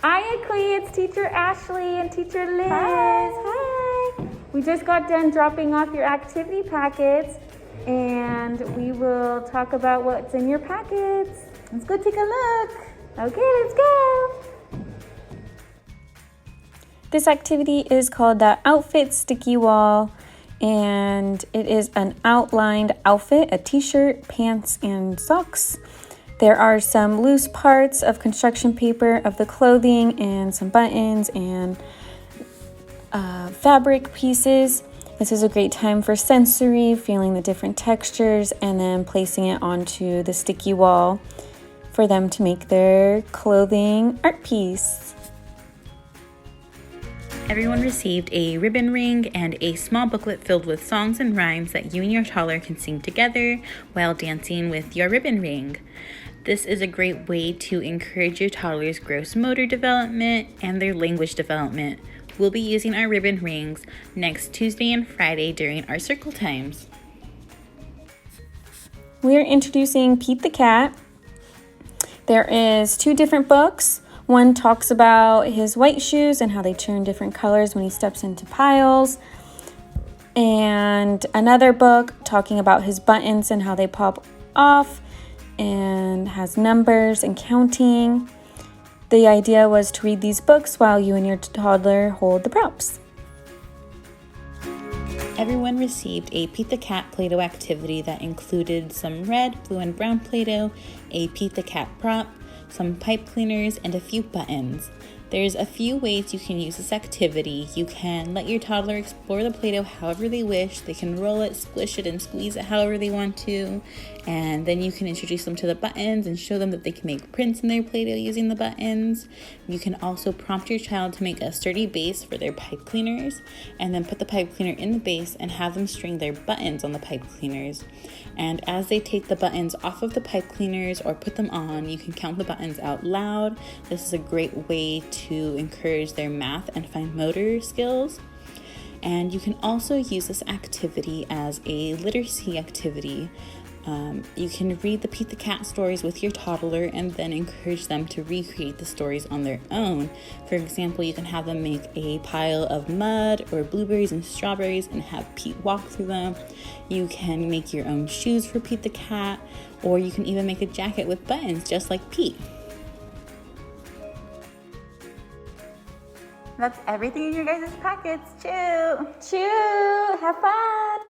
Hi, Akui. It's Teacher Ashley and Teacher Liz. Hi. We just got done dropping off your activity packets, and we will talk about what's in your packets. Let's go take a look. Okay, let's go. This activity is called the Outfit Sticky Wall, and it is an outlined outfit, a t-shirt, pants, and socks. There are some loose parts of construction paper of the clothing and some buttons and fabric pieces. This is a great time for sensory, feeling the different textures, and then placing it onto the sticky wall for them to make their clothing art piece. Everyone received a ribbon ring and a small booklet filled with songs and rhymes that you and your toddler can sing together while dancing with your ribbon ring. This is a great way to encourage your toddler's gross motor development and their language development. We'll be using our ribbon rings next Tuesday and Friday during our circle times. We're introducing Pete the Cat. There is 2 different books. One talks about his white shoes and how they turn different colors when he steps into piles. And another book talking about his buttons and how they pop off and has numbers and counting. The idea was to read these books while you and your toddler hold the props. Everyone received a Pete the Cat Play-Doh activity that included some red, blue, and brown Play-Doh, a Pete the Cat prop, some pipe cleaners, and a few buttons. There's a few ways you can use this activity. You can let your toddler explore the Play-Doh however they wish. They can roll it, squish it, and squeeze it however they want to. And then you can introduce them to the buttons and show them that they can make prints in their Play-Doh using the buttons. You can also prompt your child to make a sturdy base for their pipe cleaners, and then put the pipe cleaner in the base and have them string their buttons on the pipe cleaners. And as they take the buttons off of the pipe cleaners or put them on, you can count the buttons out loud. This is a great way to encourage their math and fine motor skills. And you can also use this activity as a literacy activity. You can read the Pete the Cat stories with your toddler and then encourage them to recreate the stories on their own. For example, you can have them make a pile of mud or blueberries and strawberries and have Pete walk through them. You can make your own shoes for Pete the Cat, or you can even make a jacket with buttons just like Pete. That's everything in your guys' packets. Chew. Chew. Have fun.